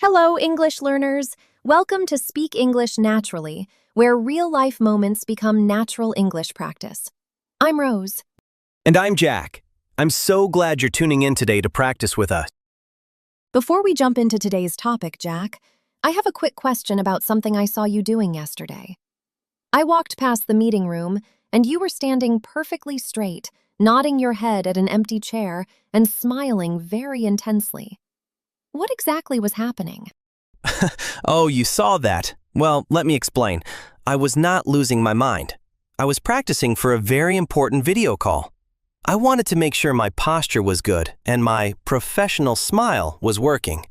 Hello, English learners. Welcome to Speak English Naturally, where real-life moments become natural English practice. I'm Rose. And I'm Jack. I'm so glad you're tuning in today to practice with us. Before we jump into today's topic, Jack, I have a quick question about something I saw you doing yesterday. I walked past the meeting room, and you were standing perfectly straight, nodding your head at an empty chair and smiling very intensely. What exactly was happening? Oh, you saw that. Well, let me explain. I was not losing my mind. I was practicing for a very important video call. I wanted to make sure my posture was good and my professional smile was working.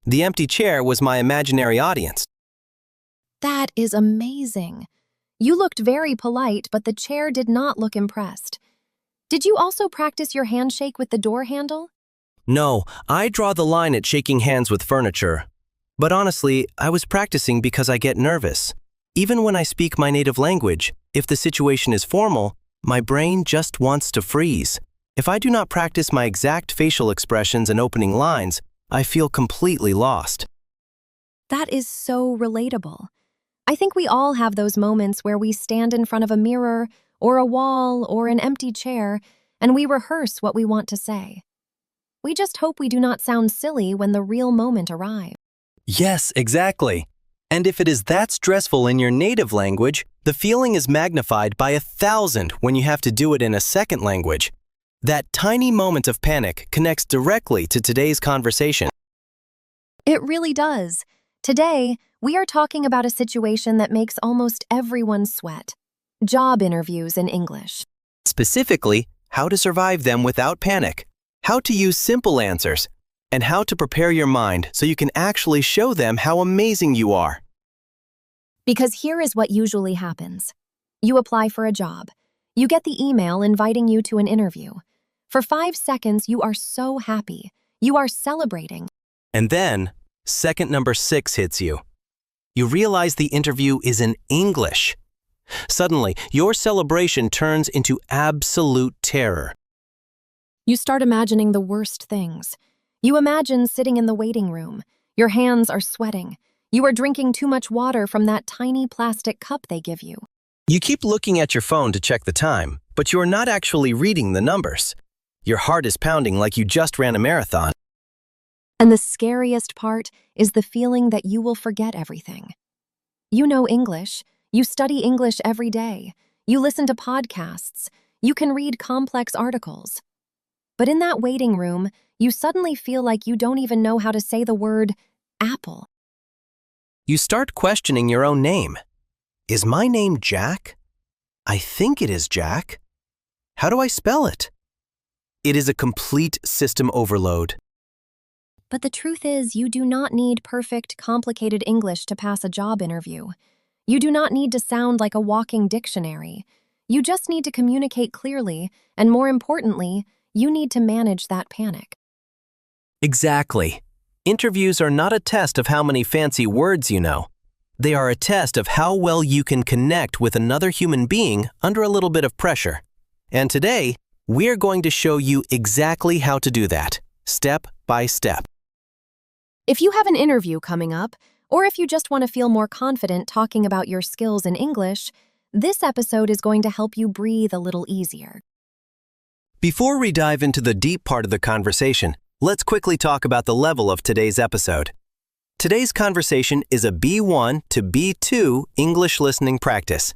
The empty chair was my imaginary audience. That is amazing. You looked very polite, but the chair did not look impressed. Did you also practice your handshake with the door handle? No, I draw the line at shaking hands with furniture. But honestly, I was practicing because I get nervous. Even when I speak my native language, if the situation is formal, my brain just wants to freeze. If I do not practice my exact facial expressions and opening lines, I feel completely lost. That is so relatable. I think we all have those moments where we stand in front of a mirror or a wall or an empty chair and we rehearse what we want to say. We just hope we do not sound silly when the real moment arrives. Yes, exactly. And if it is that stressful in your native language, the feeling is magnified by 1,000 when you have to do it in a second language. That tiny moment of panic connects directly to today's conversation. It really does. Today, we are talking about a situation that makes almost everyone sweat. Job interviews in English. Specifically, how to survive them without panic, how to use simple answers, and how to prepare your mind so you can actually show them how amazing you are. Because here is what usually happens. You apply for a job. You get the email inviting you to an interview. For 5 seconds, you are so happy. You are celebrating. And then, second number 6 hits you. You realize the interview is in English. Suddenly, your celebration turns into absolute terror. You start imagining the worst things. You imagine sitting in the waiting room. Your hands are sweating. You are drinking too much water from that tiny plastic cup they give you. You keep looking at your phone to check the time, but you are not actually reading the numbers. Your heart is pounding like you just ran a marathon. And the scariest part is the feeling that you will forget everything. You know English. You study English every day. You listen to podcasts. You can read complex articles. But in that waiting room, you suddenly feel like you don't even know how to say the word apple. You start questioning your own name. Is my name Jack? I think it is Jack. How do I spell it? It is a complete system overload. But the truth is, you do not need perfect, complicated English to pass a job interview. You do not need to sound like a walking dictionary. You just need to communicate clearly, and more importantly, you need to manage that panic. Exactly. Interviews are not a test of how many fancy words you know. They are a test of how well you can connect with another human being under a little bit of pressure. And today, we're going to show you exactly how to do that, step by step. If you have an interview coming up, or if you just want to feel more confident talking about your skills in English, this episode is going to help you breathe a little easier. Before we dive into the deep part of the conversation, let's quickly talk about the level of today's episode. Today's conversation is a B1 to B2 English listening practice.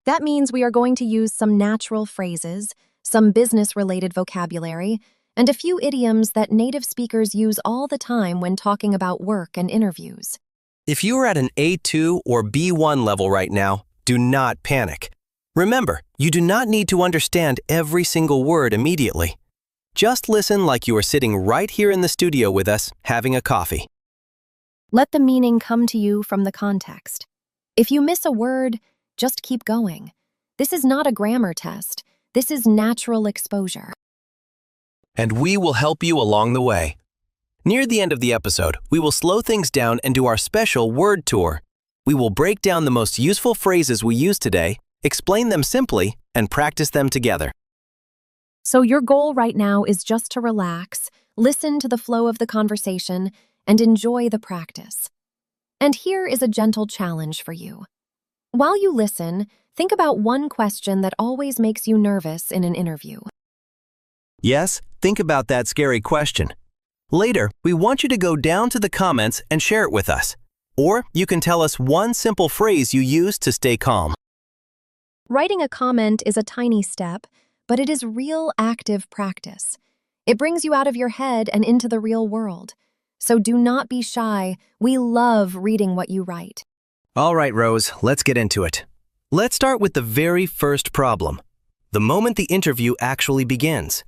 That means we are going to use some natural phrases, some business-related vocabulary, and a few idioms that native speakers use all the time when talking about work and interviews. If you are at an A2 or B1 level right now, do not panic. Remember, you do not need to understand every single word immediately. Just listen like you are sitting right here in the studio with us, having a coffee. Let the meaning come to you from the context. If you miss a word, just keep going. This is not a grammar test. This is natural exposure. And we will help you along the way. Near the end of the episode, we will slow things down and do our special word tour. We will break down the most useful phrases we use today, explain them simply, and practice them together. So your goal right now is just to relax, listen to the flow of the conversation, and enjoy the practice. And here is a gentle challenge for you. While you listen, think about one question that always makes you nervous in an interview. Yes, think about that scary question. Later, we want you to go down to the comments and share it with us. Or you can tell us one simple phrase you use to stay calm. Writing a comment is a tiny step, but it is real active practice. It brings you out of your head and into the real world. So do not be shy. We love reading what you write. All right, Rose, let's get into it. Let's start with the very first problem. The moment the interview actually begins.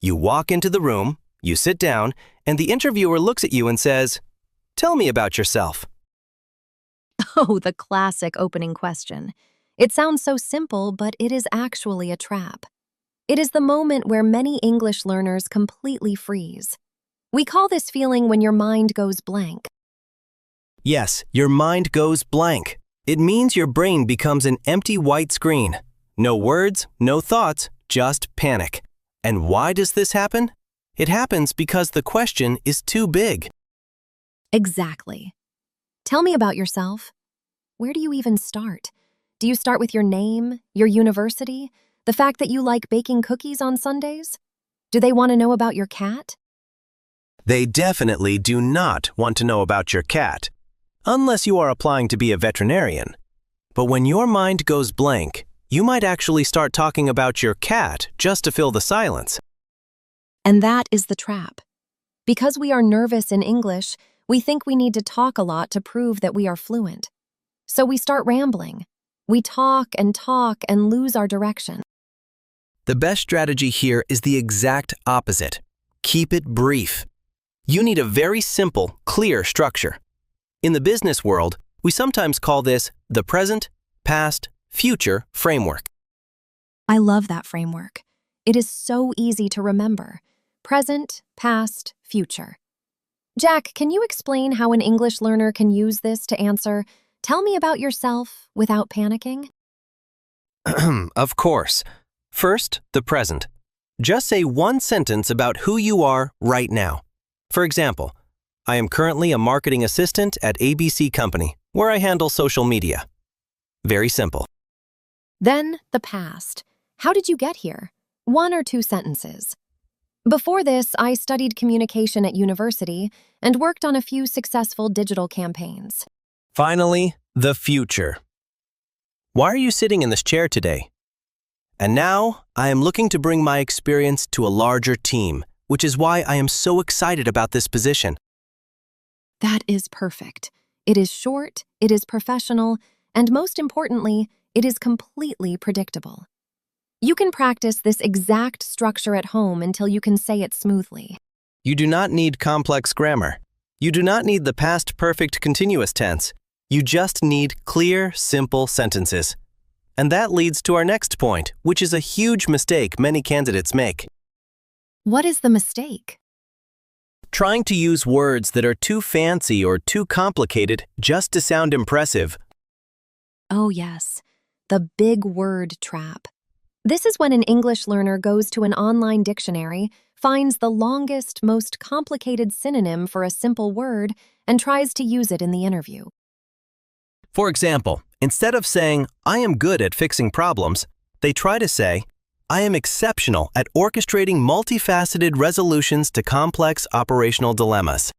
You walk into the room, you sit down, and the interviewer looks at you and says, "Tell me about yourself." Oh, the classic opening question. It sounds so simple, but it is actually a trap. It is the moment where many English learners completely freeze. We call this feeling when your mind goes blank. Yes, your mind goes blank. It means your brain becomes an empty white screen. No words, no thoughts, just panic. And why does this happen? It happens because the question is too big. Exactly. Tell me about yourself. Where do you even start? Do you start with your name, your university, the fact that you like baking cookies on Sundays? Do they want to know about your cat? They definitely do not want to know about your cat, unless you are applying to be a veterinarian. But when your mind goes blank, you might actually start talking about your cat just to fill the silence. And that is the trap. Because we are nervous in English, we think we need to talk a lot to prove that we are fluent. So we start rambling. We talk and lose our direction. The best strategy here is the exact opposite. Keep it brief. You need a very simple, clear structure. In the business world, we sometimes call this the present, past, future framework. I love that framework. It is so easy to remember. Present, past, future. Jack, can you explain how an English learner can use this to answer, "Tell me about yourself," without panicking? Of course. First, the present. Just say one sentence about who you are right now. For example, I am currently a marketing assistant at ABC Company, where I handle social media. Very simple. Then, the past. How did you get here? 1 or 2 sentences. Before this, I studied communication at university and worked on a few successful digital campaigns. Finally, the future. Why are you sitting in this chair today? And now, I am looking to bring my experience to a larger team, which is why I am so excited about this position. That is perfect. It is short, it is professional, and most importantly, it is completely predictable. You can practice this exact structure at home until you can say it smoothly. You do not need complex grammar. You do not need the past perfect continuous tense. You just need clear, simple sentences. And that leads to our next point, which is a huge mistake many candidates make. What is the mistake? Trying to use words that are too fancy or too complicated just to sound impressive. Oh yes, the big word trap. This is when an English learner goes to an online dictionary, finds the longest, most complicated synonym for a simple word, and tries to use it in the interview. For example, instead of saying, "I am good at fixing problems," they try to say, "I am exceptional at orchestrating multifaceted resolutions to complex operational dilemmas."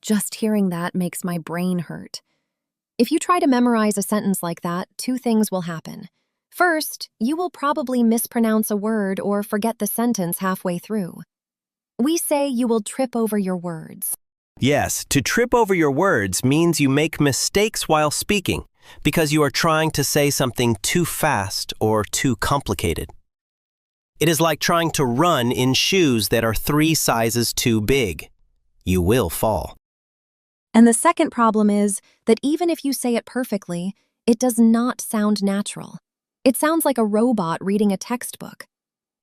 Just hearing that makes my brain hurt. If you try to memorize a sentence like that, 2 things will happen. First, you will probably mispronounce a word or forget the sentence halfway through. We say you will trip over your words. Yes, to trip over your words means you make mistakes while speaking because you are trying to say something too fast or too complicated. It is like trying to run in shoes that are 3 sizes too big. You will fall. And the second problem is that even if you say it perfectly, it does not sound natural. It sounds like a robot reading a textbook.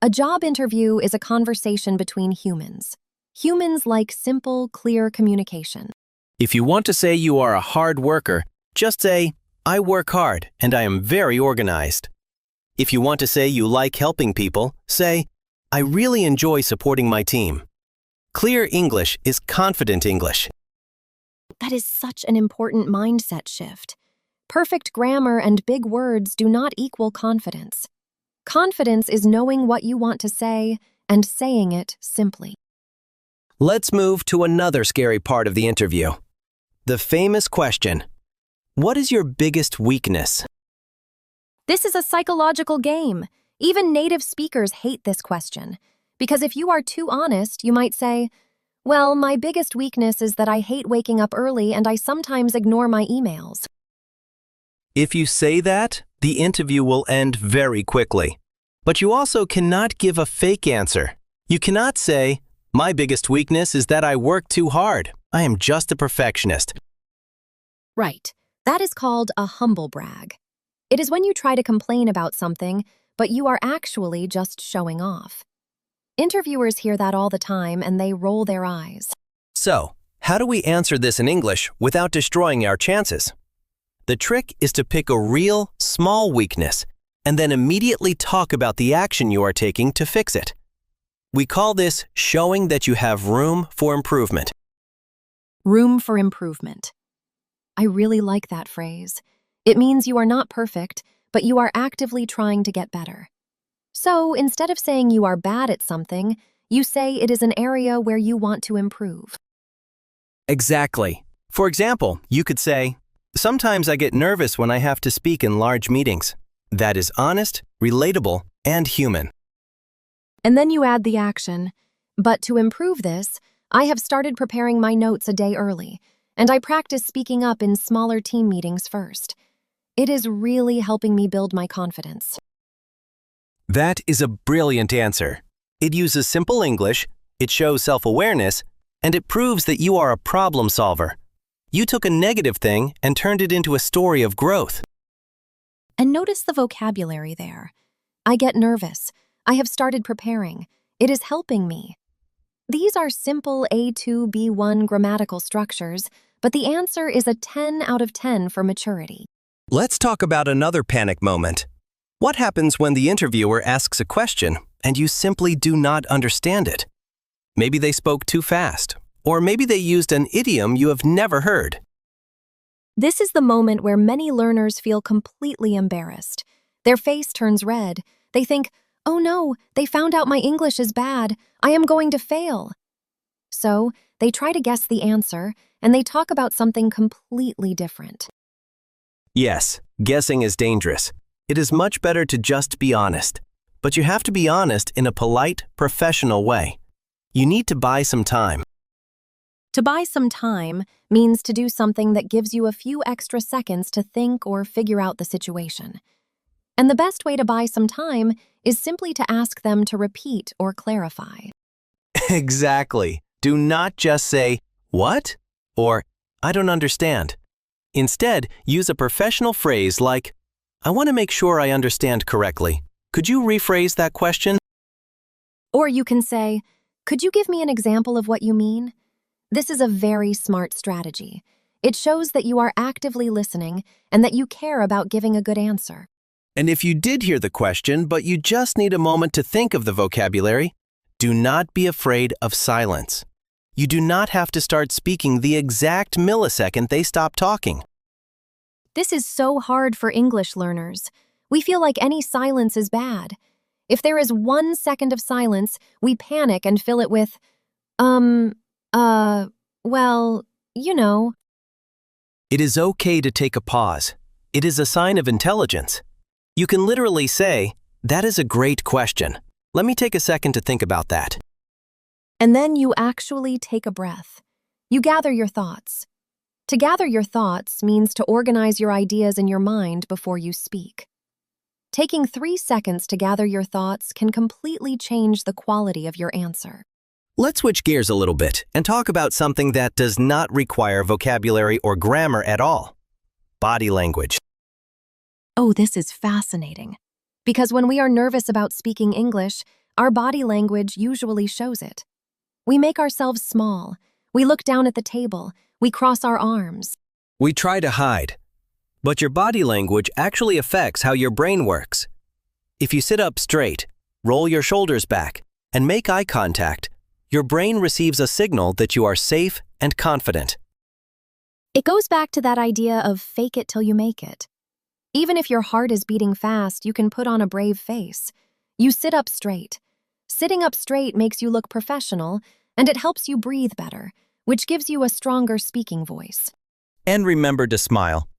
A job interview is a conversation between humans. Humans like simple, clear communication. If you want to say you are a hard worker, just say, "I work hard and I am very organized." If you want to say you like helping people, say, "I really enjoy supporting my team." Clear English is confident English. That is such an important mindset shift. Perfect grammar and big words do not equal confidence. Confidence is knowing what you want to say and saying it simply. Let's move to another scary part of the interview. The famous question, what is your biggest weakness? This is a psychological game. Even native speakers hate this question. Because if you are too honest, you might say, well, my biggest weakness is that I hate waking up early and I sometimes ignore my emails. If you say that, the interview will end very quickly. But you also cannot give a fake answer. You cannot say, my biggest weakness is that I work too hard. I am just a perfectionist. Right. That is called a humble brag. It is when you try to complain about something, but you are actually just showing off. Interviewers hear that all the time and they roll their eyes. So, how do we answer this in English without destroying our chances? The trick is to pick a real, small weakness and then immediately talk about the action you are taking to fix it. We call this showing that you have room for improvement. Room for improvement. I really like that phrase. It means you are not perfect, but you are actively trying to get better. So, instead of saying you are bad at something, you say it is an area where you want to improve. Exactly. For example, you could say, sometimes I get nervous when I have to speak in large meetings. That is honest, relatable, and human. And then you add the action. But to improve this, I have started preparing my notes a day early, and I practice speaking up in smaller team meetings first. It is really helping me build my confidence. That is a brilliant answer. It uses simple English, it shows self-awareness, and it proves that you are a problem solver. You took a negative thing and turned it into a story of growth. And notice the vocabulary there. I get nervous. I have started preparing. It is helping me. These are simple A2, B1 grammatical structures, but the answer is a 10 out of 10 for maturity. Let's talk about another panic moment. What happens when the interviewer asks a question and you simply do not understand it? Maybe they spoke too fast, or maybe they used an idiom you have never heard. This is the moment where many learners feel completely embarrassed. Their face turns red. They think, oh no, they found out my English is bad. I am going to fail. So, they try to guess the answer, and they talk about something completely different. Yes, guessing is dangerous. It is much better to just be honest. But you have to be honest in a polite, professional way. You need to buy some time. To buy some time means to do something that gives you a few extra seconds to think or figure out the situation. And the best way to buy some time is simply to ask them to repeat or clarify. Exactly. Do not just say, what? Or, I don't understand. Instead, use a professional phrase like, I want to make sure I understand correctly. Could you rephrase that question? Or you can say, could you give me an example of what you mean? This is a very smart strategy. It shows that you are actively listening and that you care about giving a good answer. And if you did hear the question, but you just need a moment to think of the vocabulary, do not be afraid of silence. You do not have to start speaking the exact millisecond they stop talking. This is so hard for English learners. We feel like any silence is bad. If there is 1 second of silence, we panic and fill it with, well, you know. It is okay to take a pause. It is a sign of intelligence. You can literally say, that is a great question. Let me take a second to think about that. And then you actually take a breath. You gather your thoughts. To gather your thoughts means to organize your ideas in your mind before you speak. Taking 3 seconds to gather your thoughts can completely change the quality of your answer. Let's switch gears a little bit and talk about something that does not require vocabulary or grammar at all. Body language. Oh, this is fascinating. Because when we are nervous about speaking English, our body language usually shows it. We make ourselves small. We look down at the table. We cross our arms. We try to hide. But your body language actually affects how your brain works. If you sit up straight, roll your shoulders back, and make eye contact, Your brain receives a signal that you are safe and confident. It goes back to that idea of fake it till you make it. Even if your heart is beating fast, you can put on a brave face. You sit up straight. Sitting up straight makes you look professional, and it helps you breathe better, which gives you a stronger speaking voice. And remember to smile.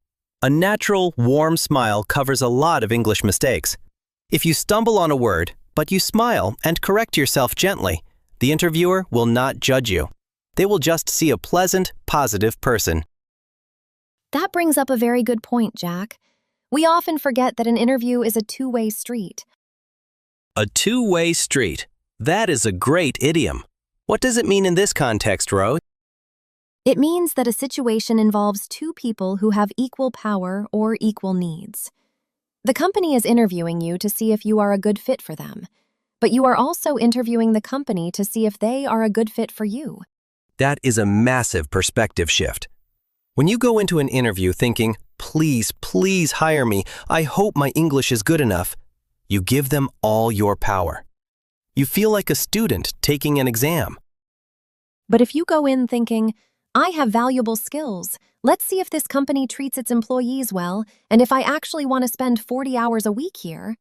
A natural, warm smile covers a lot of English mistakes. If you stumble on a word, but you smile and correct yourself gently, the interviewer will not judge you. They will just see a pleasant, positive person. That brings up a very good point, Jack. We often forget that an interview is a two-way street. A two-way street. That is a great idiom. What does it mean in this context, Rose? It means that a situation involves two people who have equal power or equal needs. The company is interviewing you to see if you are a good fit for them, but you are also interviewing the company to see if they are a good fit for you. That is a massive perspective shift. When you go into an interview thinking, please, please hire me, I hope my English is good enough, you give them all your power. You feel like a student taking an exam. But if you go in thinking, I have valuable skills, let's see if this company treats its employees well, and if I actually want to spend 40 hours a week here,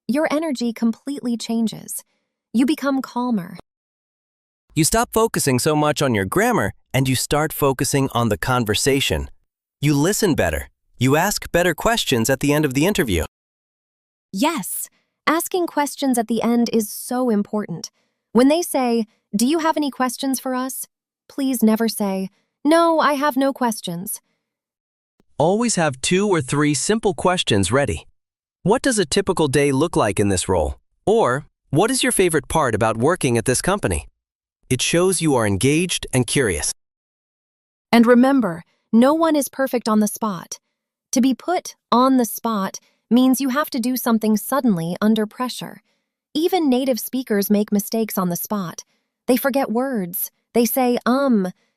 your energy completely changes. You become calmer. You stop focusing so much on your grammar and you start focusing on the conversation. You listen better. You ask better questions at the end of the interview. Yes, asking questions at the end is so important. When they say, "Do you have any questions for us?" please never say, "No, I have no questions." Always have 2 or 3 simple questions ready. What does a typical day look like in this role? Or, what is your favorite part about working at this company? It shows you are engaged and curious. And remember, no one is perfect on the spot. To be put on the spot means you have to do something suddenly under pressure. Even native speakers make mistakes on the spot. They forget words. They say,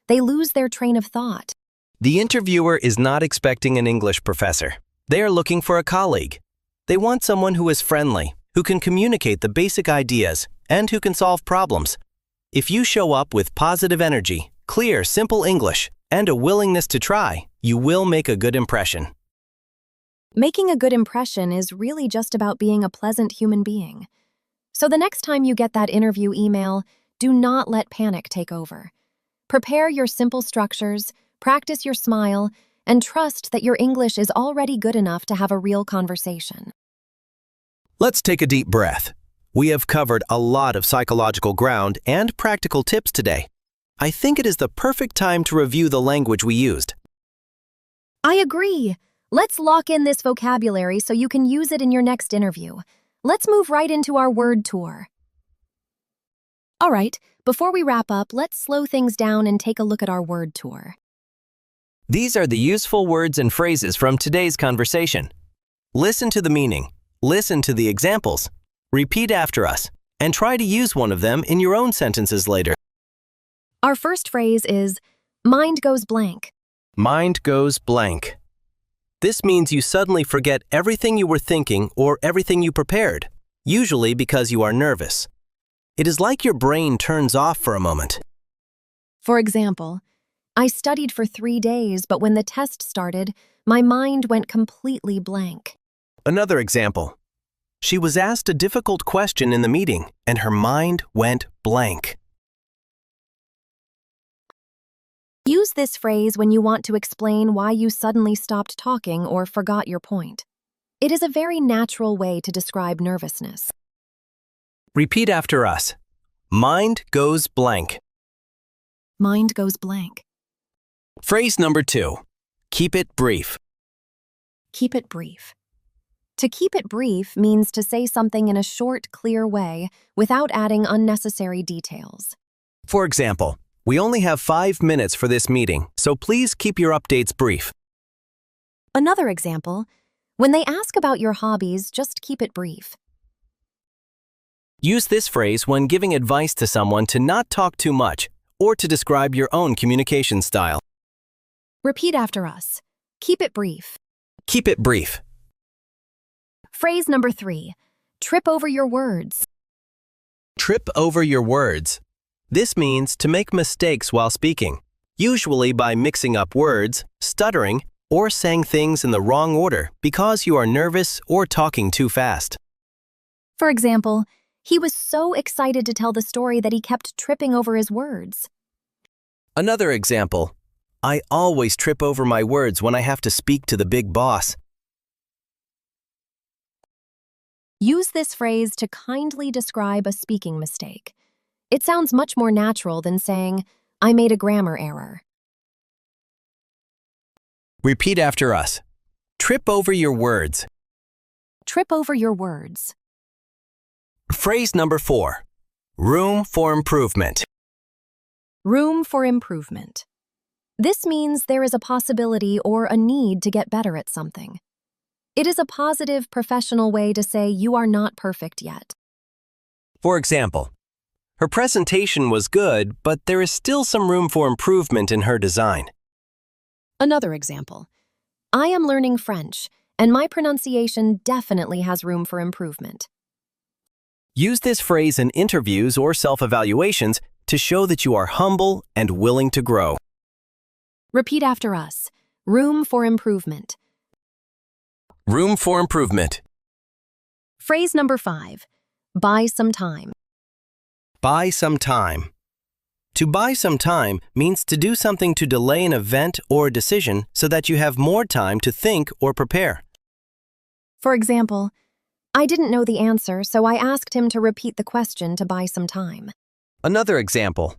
They lose their train of thought. The interviewer is not expecting an English professor. They are looking for a colleague. They want someone who is friendly, who can communicate the basic ideas, and who can solve problems. If you show up with positive energy, clear, simple English, and a willingness to try, you will make a good impression. Making a good impression is really just about being a pleasant human being. So the next time you get that interview email, do not let panic take over. Prepare your simple structures, practice your smile, and trust that your English is already good enough to have a real conversation. Let's take a deep breath. We have covered a lot of psychological ground and practical tips today. I think it is the perfect time to review the language we used. I agree. Let's lock in this vocabulary so you can use it in your next interview. Let's move right into our word tour. All right, before we wrap up, let's slow things down and take a look at our word tour. These are the useful words and phrases from today's conversation. Listen to the meaning, listen to the examples, repeat after us, and try to use one of them in your own sentences later. Our first phrase is, mind goes blank. Mind goes blank. This means you suddenly forget everything you were thinking or everything you prepared, usually because you are nervous. It is like your brain turns off for a moment. For example, I studied for 3 days, but when the test started, my mind went completely blank. Another example. She was asked a difficult question in the meeting, and her mind went blank. Use this phrase when you want to explain why you suddenly stopped talking or forgot your point. It is a very natural way to describe nervousness. Repeat after us. Mind goes blank. Mind goes blank. Phrase number 2. Keep it brief. Keep it brief. To keep it brief means to say something in a short, clear way without adding unnecessary details. For example, we only have 5 minutes for this meeting, so please keep your updates brief. Another example, when they ask about your hobbies, just keep it brief. Use this phrase when giving advice to someone to not talk too much or to describe your own communication style. Repeat after us. Keep it brief. Keep it brief. Phrase number 3, trip over your words. Trip over your words. This means to make mistakes while speaking, usually by mixing up words, stuttering, or saying things in the wrong order because you are nervous or talking too fast. For example, he was so excited to tell the story that he kept tripping over his words. Another example, I always trip over my words when I have to speak to the big boss. Use this phrase to kindly describe a speaking mistake. It sounds much more natural than saying, I made a grammar error. Repeat after us. Trip over your words. Trip over your words. Phrase number 4. Room for improvement. Room for improvement. This means there is a possibility or a need to get better at something. It is a positive, professional way to say you are not perfect yet. For example, her presentation was good, but there is still some room for improvement in her design. Another example. I am learning French, and my pronunciation definitely has room for improvement. Use this phrase in interviews or self-evaluations to show that you are humble and willing to grow. Repeat after us. Room for improvement. Room for improvement. Phrase number 5. Buy some time. Buy some time. To buy some time means to do something to delay an event or a decision so that you have more time to think or prepare. For example, I didn't know the answer, so I asked him to repeat the question to buy some time. Another example.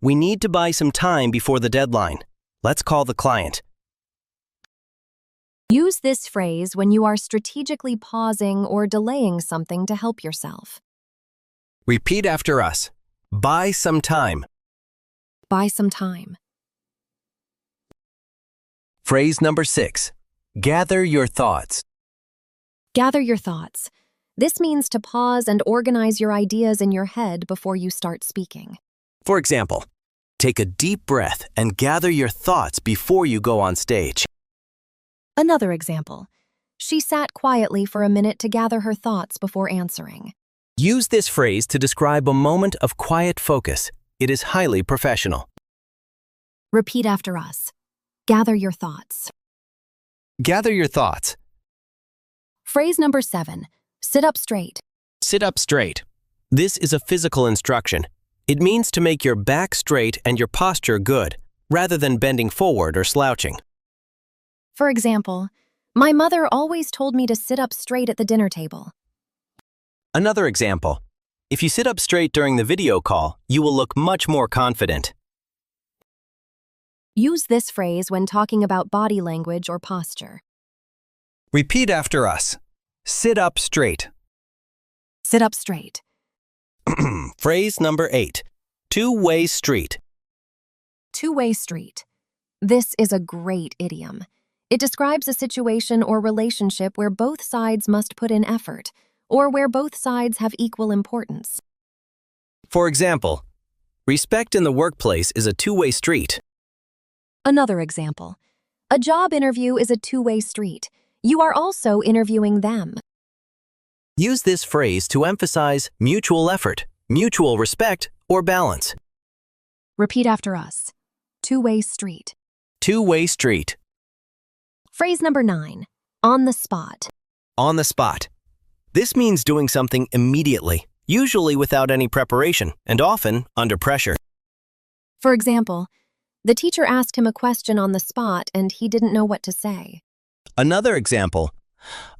We need to buy some time before the deadline. Let's call the client. Use this phrase when you are strategically pausing or delaying something to help yourself. Repeat after us. Buy some time. Buy some time. Phrase number 6. Gather your thoughts. Gather your thoughts. This means to pause and organize your ideas in your head before you start speaking. For example, take a deep breath and gather your thoughts before you go on stage. Another example. She sat quietly for a minute to gather her thoughts before answering. Use this phrase to describe a moment of quiet focus. It is highly professional. Repeat after us. Gather your thoughts. Gather your thoughts. Phrase number 7. Sit up straight. Sit up straight. This is a physical instruction. It means to make your back straight and your posture good, rather than bending forward or slouching. For example, my mother always told me to sit up straight at the dinner table. Another example. If you sit up straight during the video call, you will look much more confident. Use this phrase when talking about body language or posture. Repeat after us. Sit up straight. Sit up straight. Phrase number 8. Two-way street. Two-way street. This is a great idiom. It describes a situation or relationship where both sides must put in effort, or where both sides have equal importance. For example, respect in the workplace is a two-way street. Another example. A job interview is a two-way street. You are also interviewing them. Use this phrase to emphasize mutual effort, mutual respect, or balance. Repeat after us. Two-way street. Two-way street. Phrase number 9. On the spot. On the spot. This means doing something immediately, usually without any preparation, and often under pressure. For example, the teacher asked him a question on the spot and he didn't know what to say. Another example.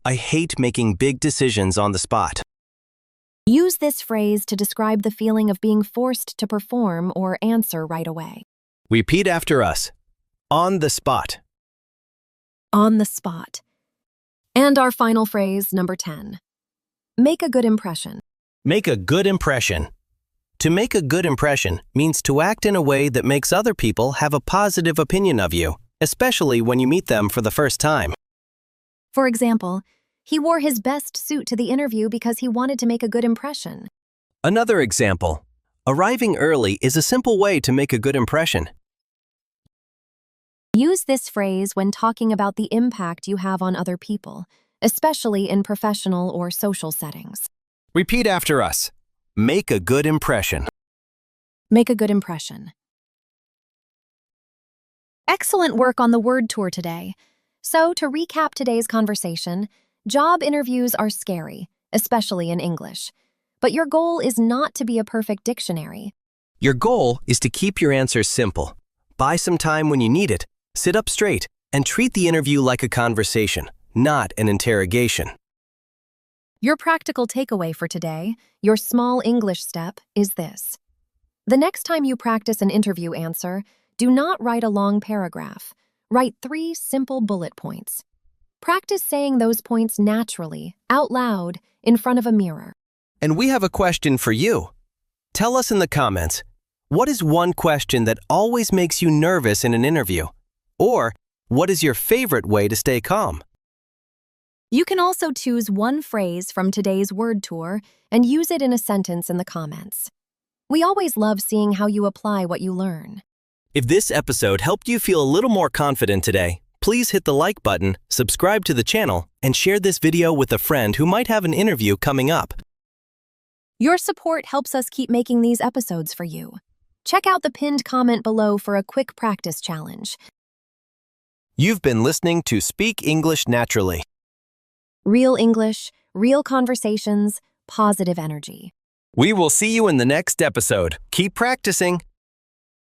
I hate making big decisions on the spot. Use this phrase to describe the feeling of being forced to perform or answer right away. Repeat after us. On the spot. On the spot. And our final phrase, number 10. Make a good impression. Make a good impression. To make a good impression means to act in a way that makes other people have a positive opinion of you, especially when you meet them for the first time. For example, he wore his best suit to the interview because he wanted to make a good impression. Another example. Arriving early is a simple way to make a good impression. Use this phrase when talking about the impact you have on other people, especially in professional or social settings. Repeat after us. Make a good impression. Make a good impression. Excellent work on the word tour today. So, to recap today's conversation, job interviews are scary, especially in English. But your goal is not to be a perfect dictionary. Your goal is to keep your answers simple. Buy some time when you need it, sit up straight, and treat the interview like a conversation, not an interrogation. Your practical takeaway for today, your small English step, is this. The next time you practice an interview answer, do not write a long paragraph. Write 3 simple bullet points. Practice saying those points naturally, out loud, in front of a mirror. And we have a question for you. Tell us in the comments, what is one question that always makes you nervous in an interview? Or, what is your favorite way to stay calm? You can also choose one phrase from today's word tour and use it in a sentence in the comments. We always love seeing how you apply what you learn. If this episode helped you feel a little more confident today, please hit the like button, subscribe to the channel, and share this video with a friend who might have an interview coming up. Your support helps us keep making these episodes for you. Check out the pinned comment below for a quick practice challenge. You've been listening to Speak English Naturally. Real English, real conversations, positive energy. We will see you in the next episode. Keep practicing.